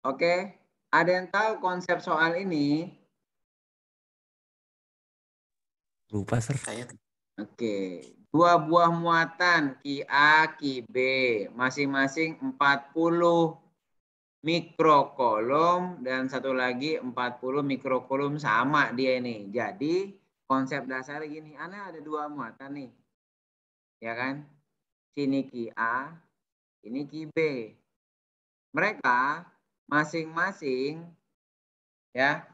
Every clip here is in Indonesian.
Oke, ada yang tahu konsep soal ini? Lupa, Sir. Oke, dua buah muatan Ki A, Ki B, masing-masing 40 mikrokolom dan satu lagi 40 mikrokolom, sama dia ini. Jadi konsep dasar gini, Ana ada dua muatan nih. Ya kan? Sini Ki A, ini Ki B. Mereka masing-masing ya.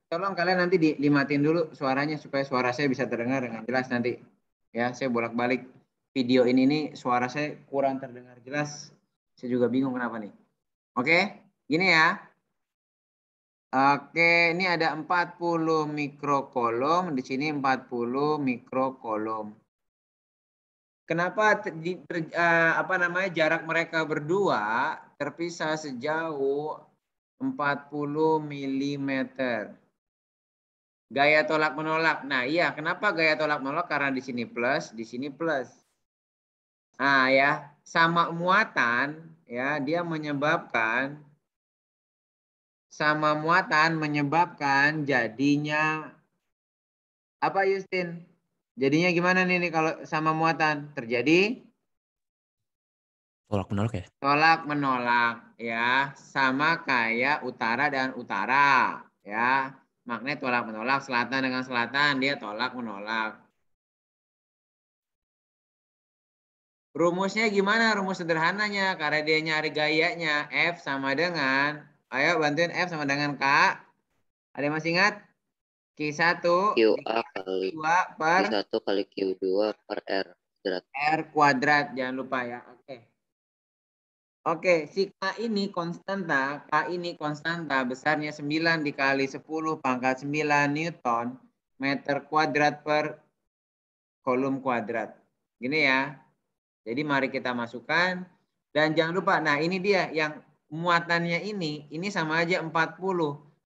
Tolong kalian nanti dimatiin dulu suaranya supaya suara saya bisa terdengar dengan jelas nanti. Ya, saya bolak-balik video ini nih suara saya kurang terdengar jelas. Saya juga bingung kenapa nih. Oke, gini ya. Oke, ini ada 40 mikrokolom, di sini 40 mikrokolom. Kenapa jarak mereka berdua terpisah sejauh 40 milimeter? Gaya tolak menolak. Nah, iya, kenapa gaya tolak menolak? Karena di sini plus, di sini plus. Nah, ya, sama muatan ya, dia menyebabkan jadinya apa, Justin? Jadinya gimana nih kalau sama muatan? Terjadi Tolak menolak ya? tolak menolak ya, sama kayak utara dan utara ya. Magnet tolak menolak, selatan dengan selatan dia tolak menolak. Rumusnya gimana? Rumus sederhananya karena dia nyari gayanya, F sama dengan, ayo bantuin, F sama dengan K. Ada yang masih ingat? Q1 QA dikali kali Q2 per Q1 kali Q2 per R kuadrat. R kuadrat, jangan lupa ya. Oke. Oke, si K ini konstanta besarnya 9 dikali 10 pangkat 9 Newton meter kuadrat per kolom kuadrat. Gini ya. Jadi mari kita masukkan dan jangan lupa, nah ini dia yang muatannya ini sama aja 40.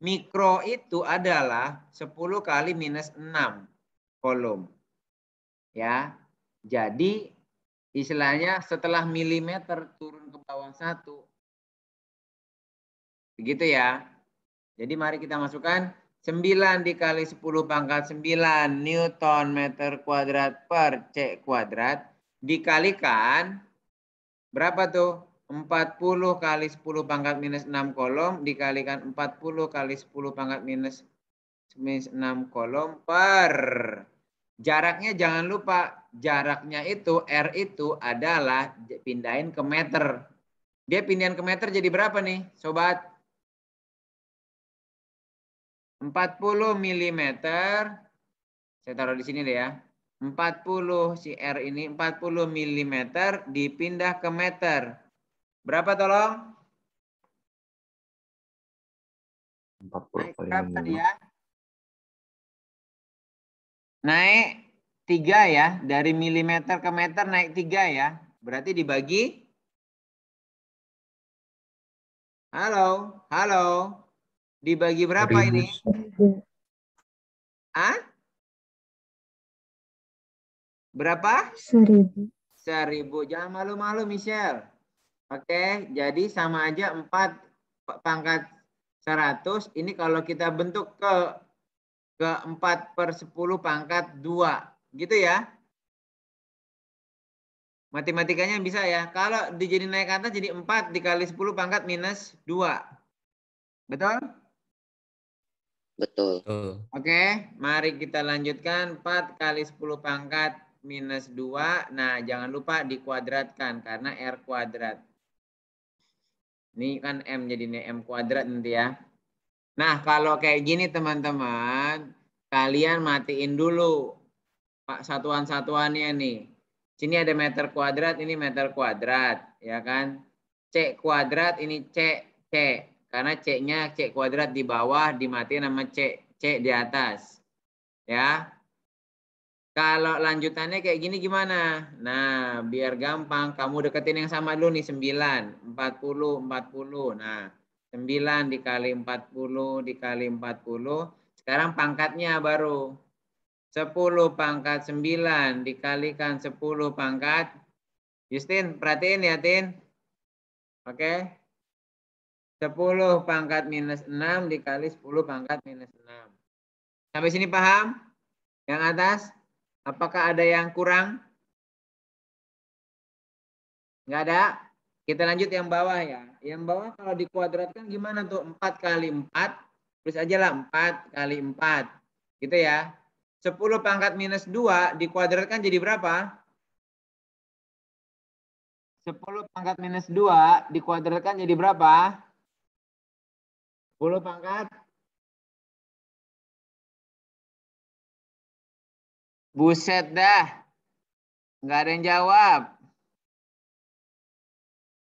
Mikro itu adalah 10 kali minus 6 kolom. Ya. Jadi istilahnya setelah milimeter turun ke bawah 1. Begitu ya. Jadi mari kita masukkan 9 dikali 10 pangkat 9 Newton meter kuadrat per C kuadrat dikalikan berapa tuh? 40 kali 10 pangkat minus 6 kolom dikalikan 40 kali 10 pangkat minus 6 kolom per jaraknya, jangan lupa jaraknya itu R itu adalah pindahin ke meter. Dia pindahin ke meter jadi berapa nih sobat? 40 milimeter. Saya taruh di sini deh ya. 40 si R ini 40 milimeter dipindah ke meter. Berapa tolong? 40 Naik kali berapa 5. dia? Naik 3 ya. Dari milimeter ke meter naik 3 ya. Berarti dibagi. Halo, halo. Dibagi berapa ini? 1000. Ah? Berapa? 1000. 1000. Jangan malu-malu, Michelle. Oke, jadi sama aja 4 pangkat 100. Ini kalau kita bentuk ke 4 per 10 pangkat 2. Gitu ya. Matematikanya bisa ya. Kalau dijadi naik ke atas jadi 4 dikali 10 pangkat minus 2. Betul? Betul. Oke, mari kita lanjutkan. 4 kali 10 pangkat minus 2. Nah, jangan lupa dikuadratkan karena R kuadrat. Ini kan M, jadi M kuadrat nanti ya. Nah, kalau kayak gini teman-teman, kalian matiin dulu Pak satuan-satuannya nih. Sini ada meter kuadrat, ini meter kuadrat, ya kan? C kuadrat, ini C, C. Karena C-nya C kuadrat di bawah, dimatiin sama C, C di atas. Ya. Kalau lanjutannya kayak gini gimana? Nah, biar gampang, kamu deketin yang sama dulu nih, 9, 40, 40. Nah, 9 dikali 40 dikali 40. Sekarang pangkatnya baru. 10 pangkat 9 dikalikan 10 pangkat. Justin, perhatiin ya, Tin. Oke. 10 pangkat minus 6 dikali 10 pangkat minus 6. Sampai sini paham? Yang atas? Apakah ada yang kurang? Nggak ada? Kita lanjut yang bawah ya. Yang bawah kalau dikuadratkan gimana tuh? 4 kali 4. Tulis aja lah 4 kali 4. Gitu ya. 10 pangkat minus 2 dikuadratkan jadi berapa? 10 pangkat minus 2 dikuadratkan jadi berapa? 10 pangkat. Buset dah. Nggak ada yang jawab.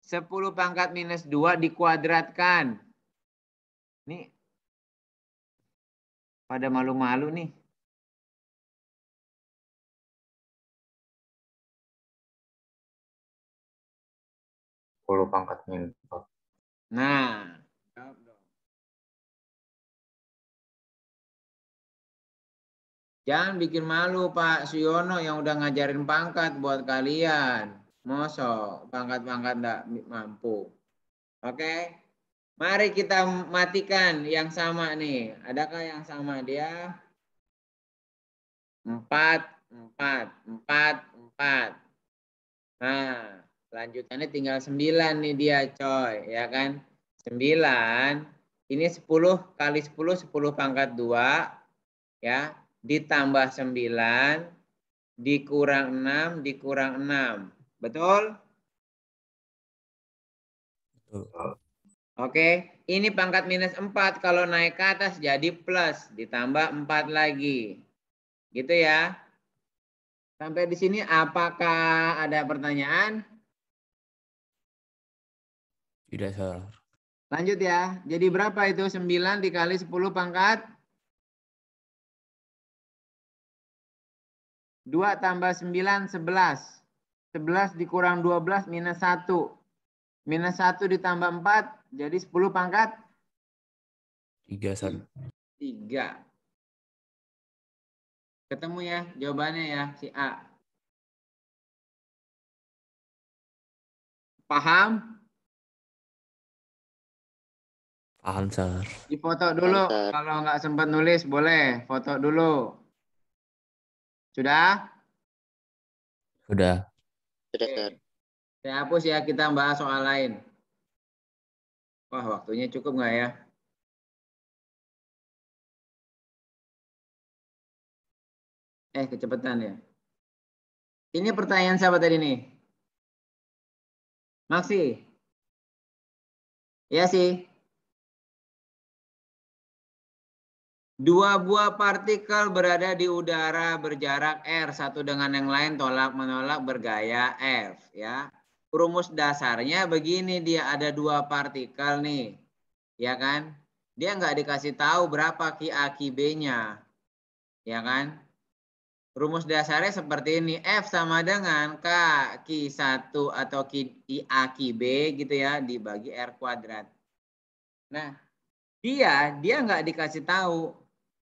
10 pangkat minus 2 dikuadratkan. Nih. Pada malu-malu nih. Pangkat minus 4. Nah. Jawab dong. Jangan bikin malu Pak Suyono yang udah ngajarin pangkat buat kalian. Mosok pangkat-pangkat enggak mampu. Oke. Mari kita matikan yang sama nih. Adakah yang sama dia? 4, 4, 4, 4. Nah, lanjutannya tinggal 9 nih dia coy. Ya kan? 9. Ini 10 kali 10, 10 pangkat 2. Ya. Ditambah 9. Dikurang 6, dikurang 6. Betul? Betul. Oke, ini pangkat minus 4. Kalau naik ke atas jadi plus. Ditambah 4 lagi. Gitu ya. Sampai di sini apakah ada pertanyaan? Tidak, Sir. Lanjut ya. Jadi berapa itu? 9 dikali 10 pangkat? 2 tambah 9, 11. 11 dikurang 12 minus 1. Minus 1 ditambah 4, jadi 10 pangkat? 3, Sir. 3. Ketemu ya jawabannya ya, si A. Paham? Paham, Sir. Difoto dulu. Paham, Sir. Kalau nggak sempat nulis, boleh foto dulu. Sudah? Sudah. Sudah, Oke. Sir. Saya hapus ya, kita bahas soal lain. Wah, waktunya cukup nggak ya? Kecepatan ya. Ini pertanyaan siapa tadi nih? Maksi? Iya sih. 2 buah partikel berada di udara berjarak R satu dengan yang lain tolak-menolak bergaya F ya. Rumus dasarnya begini, dia ada 2 partikel nih. Ya kan? Dia nggak dikasih tahu berapa QA QB-nya. Ya kan? Rumus dasarnya seperti ini. F sama dengan K Q1 atau QA QB gitu ya dibagi R kuadrat. Nah, dia nggak dikasih tahu.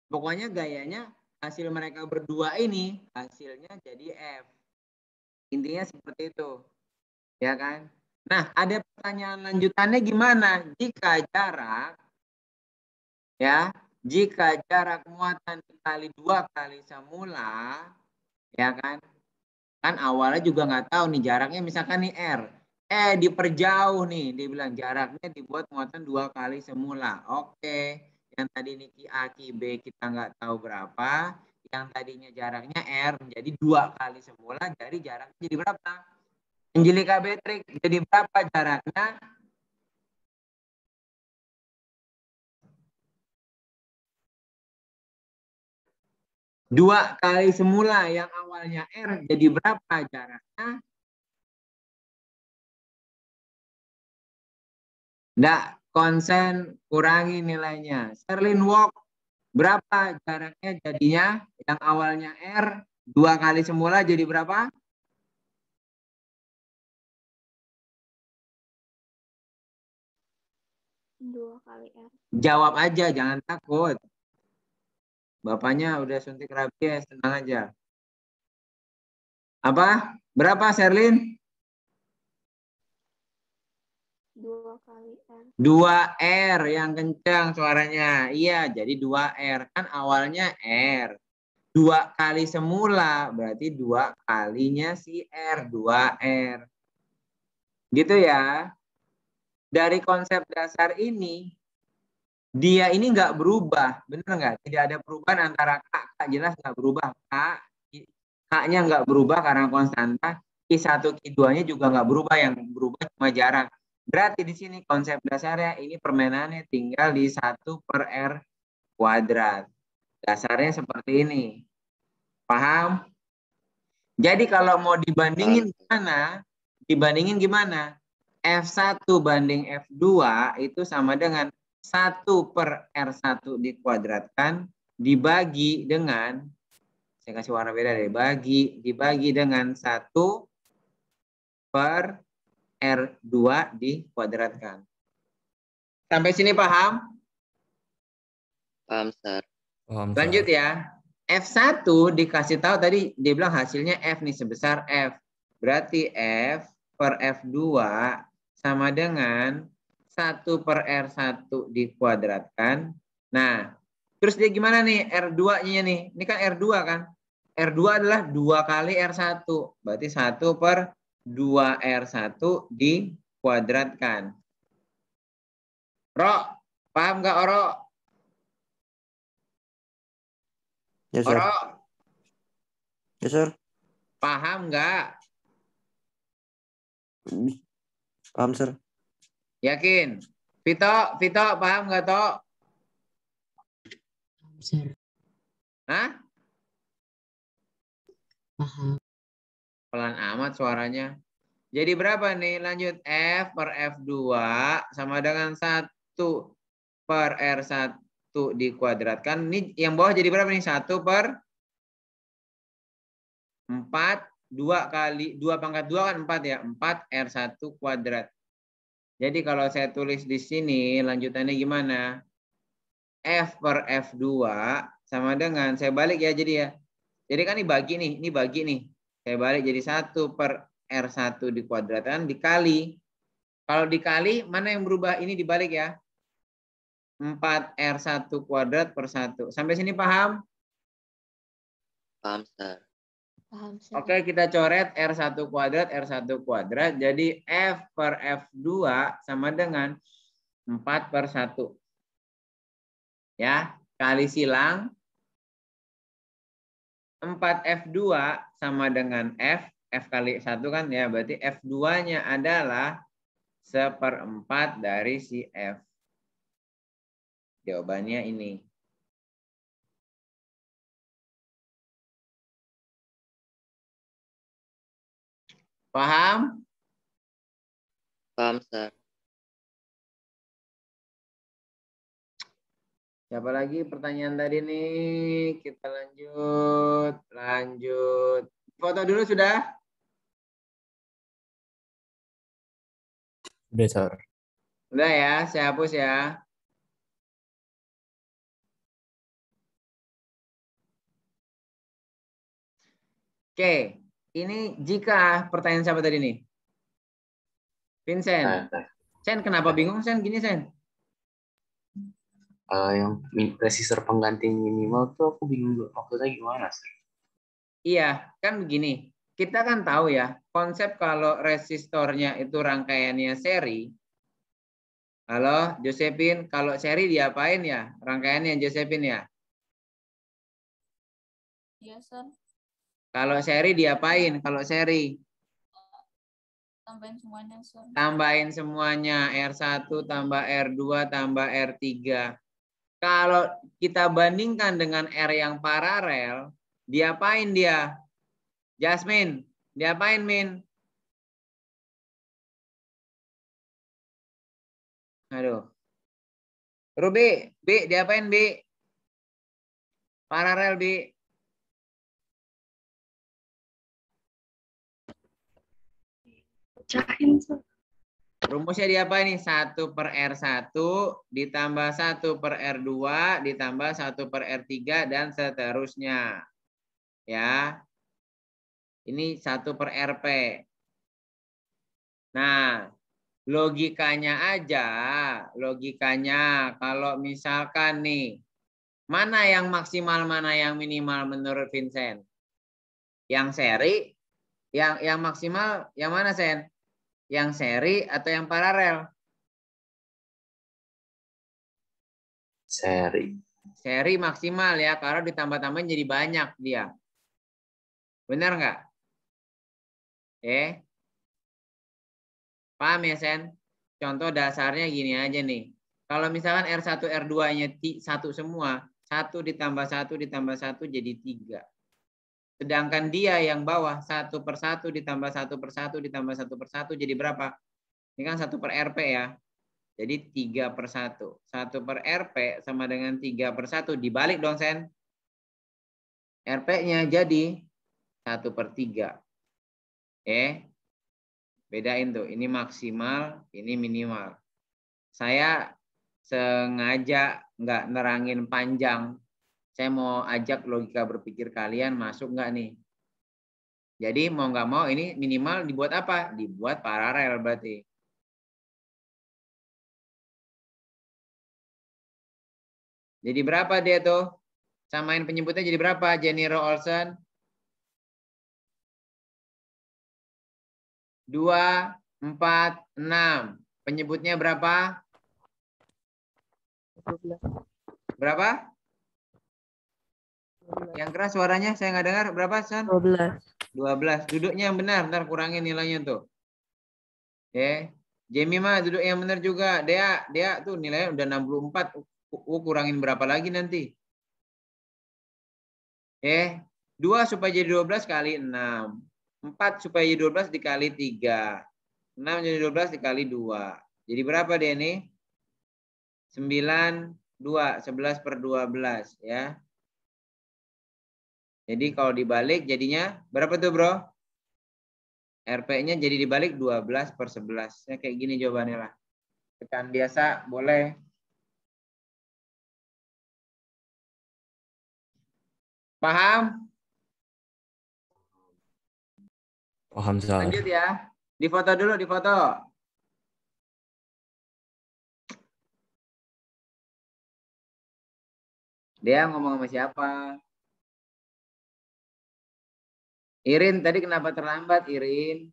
Pokoknya gayanya hasil mereka berdua ini hasilnya jadi F. Intinya seperti itu. Ya kan? Nah, ada pertanyaan lanjutannya gimana? Jika jarak muatan dikali 2 kali semula, ya kan? Kan awalnya juga nggak tahu nih jaraknya misalkan nih R. Diperjauh nih, dia bilang jaraknya dibuat muatan 2 kali semula. Oke. Yang tadi ini QA QB kita nggak tahu berapa. Yang tadinya jaraknya R menjadi 2 kali semula, jadi jaraknya jadi berapa? Angelika Beatrix, jadi berapa jaraknya? Dua kali semula yang awalnya R jadi berapa jaraknya? Nggak konsen, kurangi nilainya. Sherlyn Walk berapa jaraknya jadinya? Yang awalnya R 2 kali semula jadi berapa? Dua kali R. Jawab aja, jangan takut. Bapaknya udah suntik rabies, tenang aja. Apa? Berapa, Sherlyn? 2 kali R. 2R yang kencang suaranya. Iya, jadi 2R. Kan awalnya R. 2 kali semula, berarti 2 kalinya si R. 2R. Gitu ya. Dari konsep dasar ini, dia ini nggak berubah. Bener nggak? Tidak ada perubahan antara K. K jelas nggak berubah. K-nya nggak berubah karena konstanta. Q1, Q2-nya juga nggak berubah. Yang berubah cuma jarak. Berarti di sini konsep dasarnya ini permainannya tinggal di 1/R kuadrat. Dasarnya seperti ini. Paham? Jadi kalau mau dibandingin gimana? Dibandingin gimana? F1 banding F2 itu sama dengan 1/R1 dikuadratkan dibagi dengan, saya kasih warna beda deh, dibagi dengan 1/R2 dikuadratkan. Sampai sini paham? Paham, Sir. Paham, Lanjut Sir. ya. F1 dikasih tahu tadi dia bilang hasilnya F nih sebesar F. Berarti F/F2 sama dengan 1/R1 dikuadratkan. Nah, terus dia gimana nih R2-nya nih? Ini kan R2 kan? R2 adalah 2 kali R1. Berarti 1/2R1 dikuadratkan. Ro, paham nggak Oro? Ya, Sir. Oro, Ya, Sir. paham nggak? Paham, Sir. Yakin? Vito, paham nggak Tok? Sir. Hah? Paham. Pelan amat suaranya. Jadi berapa nih? Lanjut F/F2 sama dengan 1/R1 dikuadratkan. Ini yang bawah jadi berapa nih? 1/4. 2 kali 2 pangkat 2 kan 4 ya. 4R1 kuadrat. Jadi kalau saya tulis di sini lanjutannya gimana? F/F2 sama dengan, saya balik ya jadi ya. Jadi kan ini bagi nih. Saya balik jadi 1/R1 dikuadratkan dikali. Kalau dikali mana yang berubah? Ini dibalik ya. 4R1 kuadrat per 1. Sampai sini paham? Paham, Sir. Paham, Sir. Oke, kita coret R1 kuadrat. Jadi F/F2 sama dengan 4/1. Ya, kali silang 4F2 sama dengan F kali 1 kan ya, berarti F2-nya adalah 1/4 dari si F. Jawabannya ini. Paham? Paham, Sir. Siapa lagi pertanyaan tadi nih? Kita lanjut. Foto dulu sudah? Udah, Sir. Udah ya, saya hapus ya. Oke, ini jika pertanyaan siapa tadi nih? Vincent. Sen, kenapa bingung Sen? Gini Sen. Yang resistor pengganti minimal tuh aku bingung maksudnya gimana sih? Iya, kan begini. Kita kan tahu ya, konsep kalau resistornya itu rangkaiannya seri. Halo, Josephine, kalau seri diapain ya? Rangkaiannya Josephine ya? Iya, Sir. Kalau seri diapain? Kalau seri? Tambahin semuanya, Sir. Tambahin semuanya. R1 tambah R2 tambah R3. Kalau kita bandingkan dengan R yang paralel, diapain dia? Jasmine, diapain Min? Aduh. Ruby, Bi, diapain Bi? Paralel Bi. Pecahin, Sir. Rumusnya diapain nih? 1/R1 ditambah 1/R2 ditambah 1/R3 dan seterusnya. Ya. Ini 1/RP. Nah, Logikanya aja, kalau misalkan nih, mana yang maksimal, mana yang minimal menurut Vincent? Yang seri, yang maksimal yang mana, Sen? Yang seri atau yang paralel? Seri. Seri maksimal ya, kalau ditambah-tambahin jadi banyak dia. Benar nggak? Paham ya, Sen? Contoh dasarnya gini aja nih. Kalau misalkan R1, R2-nya 1 semua, 1 ditambah 1 ditambah 1 jadi 3. Sedangkan dia yang bawah 1 per 1 ditambah 1 per 1 ditambah 1 per 1 jadi berapa? Ini kan 1 per RP ya. Jadi 3 per 1. 1 per RP sama dengan 3 per 1. Dibalik dong, Sen. RP-nya jadi 1 per 3. Bedain tuh. Ini maksimal, ini minimal. Saya sengaja nggak nerangin panjang. Saya mau ajak logika berpikir kalian masuk nggak nih? Jadi mau nggak mau ini minimal dibuat apa? Dibuat paralel berarti. Jadi berapa dia tuh? Samain penyebutnya jadi berapa? Jenny Rowe Olsen? 2, 4, 6. Penyebutnya berapa? 12. Berapa? Yang keras suaranya saya nggak dengar. Berapa, San? 12. 12. Duduknya yang benar. Ntar kurangin nilainya tuh. Jamie mah duduk yang benar juga. Dia tuh nilainya udah 64. Kurangin berapa lagi nanti? 2 supaya jadi 12 kali 6. 4 supaya jadi 12 dikali 3. 6 jadi 12 dikali 2. Jadi berapa dia nih? 9, 2. 11 per 12 ya. Jadi kalau dibalik jadinya berapa tuh, bro? RP-nya jadi dibalik 12 per 11. Ya, kayak gini jawabannya lah. Pecahan biasa boleh. Paham? Paham, Sar. Lanjut ya. Difoto dulu, difoto. Dia ngomong sama siapa? Irin, tadi kenapa terlambat, Irin?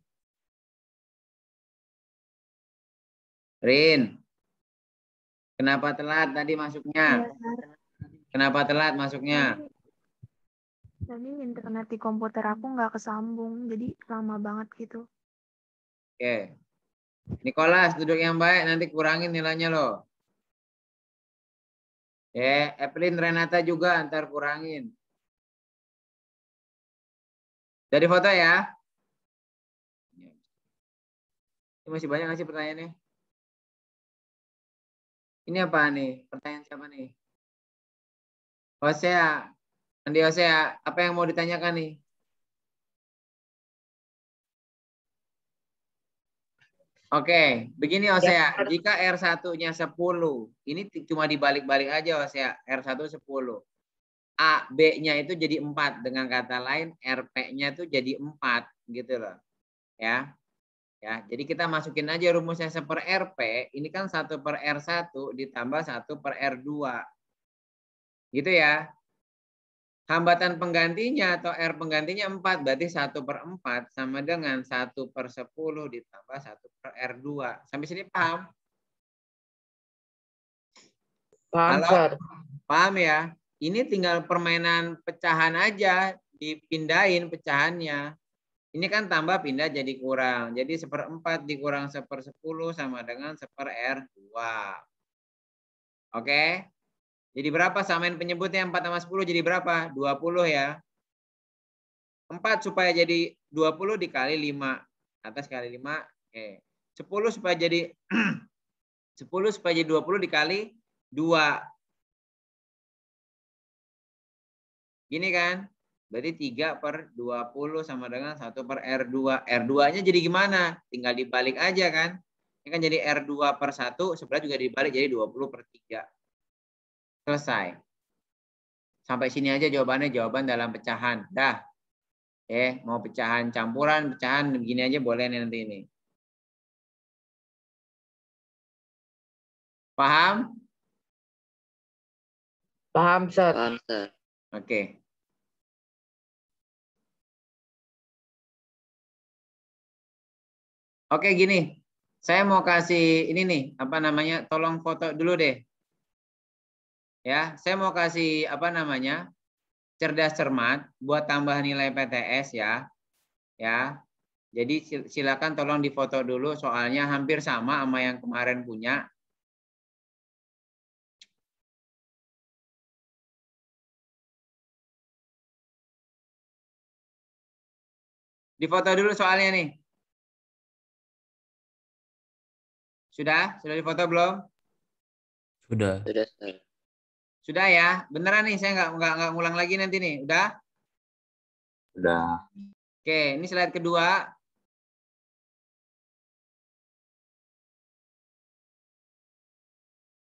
Rin, kenapa telat tadi masuknya? Kenapa telat masuknya? Tadi internet di komputer aku nggak kesambung, jadi lama banget gitu. Oke. Nicholas, duduk yang baik, nanti kurangin nilainya loh. Evelyn, Renata juga, ntar kurangin. Jadi foto ya. Ini masih banyak nggak sih pertanyaannya? Ini apa nih? Pertanyaan siapa nih? Hosea. Andi Hosea, apa yang mau ditanyakan nih? Oke, begini Hosea. Jika R1-nya 10, ini cuma dibalik-balik aja Hosea. R1 10. A, B-nya itu jadi 4. Dengan kata lain, RP-nya itu jadi 4. Gitu loh. Ya. Jadi kita masukin aja rumusnya 1 per RP. Ini kan 1 per R1 ditambah 1 per R2. Gitu ya. Hambatan penggantinya atau R penggantinya 4. Berarti 1 per 4 sama dengan 1 per 10 ditambah 1 per R2. Sampai sini paham? Paham, Halo? Sar. Paham ya? Ini tinggal permainan pecahan aja. Dipindahin pecahannya. Ini kan tambah pindah jadi kurang. Jadi 1/4 dikurang 1/10 sama dengan 1 per R2. Oke? Jadi berapa samain penyebutnya 4 sama 10 jadi berapa? 20 ya. 4 supaya jadi 20 dikali 5. Atas kali 5. Oke. 10 supaya jadi 10 supaya jadi 20 dikali 2. Gini kan? Berarti 3 per 20 sama dengan 1 per R2. R2-nya jadi gimana? Tinggal dibalik aja kan? Ini kan jadi R2 per 1. Sebenarnya juga dibalik jadi 20 per 3. Selesai. Sampai sini aja jawabannya, jawaban dalam pecahan. Dah. Mau pecahan campuran, pecahan begini aja boleh nih nanti ini. Paham? Paham, Sir. Paham, Sir. Oke. Oke, gini. Saya mau kasih ini nih, apa namanya? Tolong foto dulu deh. Ya, saya mau kasih apa namanya? Cerdas cermat buat tambah nilai PTS ya. Ya. Jadi silakan tolong difoto dulu soalnya hampir sama yang kemarin punya. Difoto dulu soalnya nih. Sudah? Sudah difoto belum? Sudah. Sudah, Sir. Sudah ya? Beneran nih, saya nggak ngulang lagi nanti nih. Udah? Udah. Oke, ini slide kedua.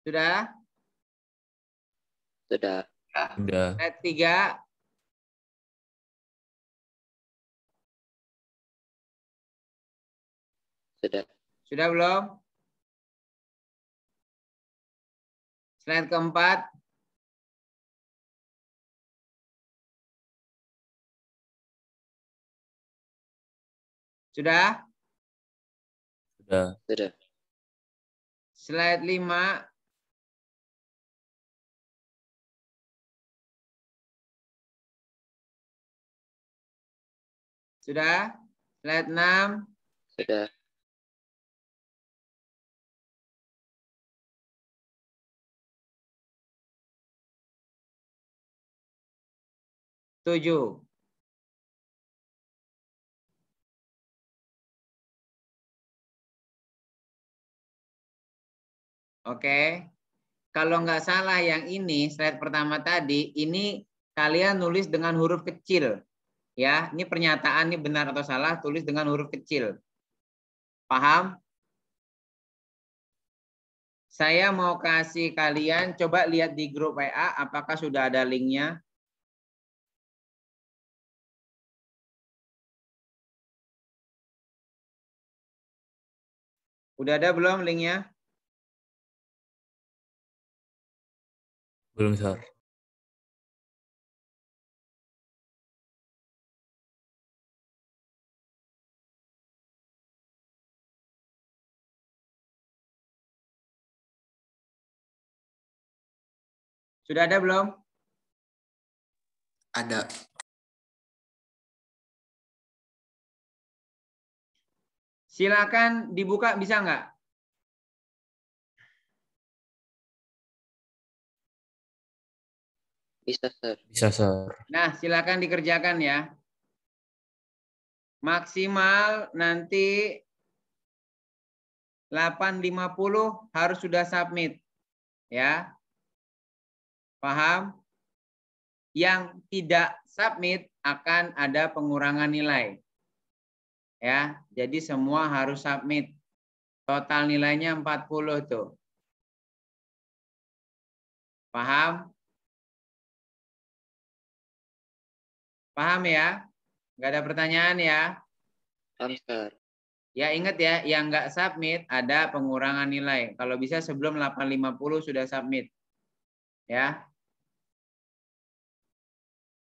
Sudah? Sudah. Sudah. Slide 3. Sudah. Sudah belum? Slide keempat. Sudah? Sudah. Sudah. Slide 5. Sudah? Slide 6. Sudah. Tujuh. Oke. Kalau nggak salah yang ini, slide pertama tadi, ini kalian nulis dengan huruf kecil. Ya, ini pernyataan ini benar atau salah, tulis dengan huruf kecil. Paham? Saya mau kasih kalian, coba lihat di grup WA, apakah sudah ada linknya? Udah ada belum linknya? Belum, Sir. Sudah ada belum? Ada. Silakan dibuka, bisa nggak? Bisa, Sir. Bisa, Sir. Nah, silakan dikerjakan ya. Maksimal nanti 8.50 harus sudah submit. Ya. Paham? Yang tidak submit akan ada pengurangan nilai. Ya, jadi semua harus submit. Total nilainya 40 tuh. Paham? Paham ya? Nggak ada pertanyaan ya? Paham, Sir. Ya ingat ya, yang nggak submit ada pengurangan nilai. Kalau bisa sebelum 8.50 sudah submit. Ya.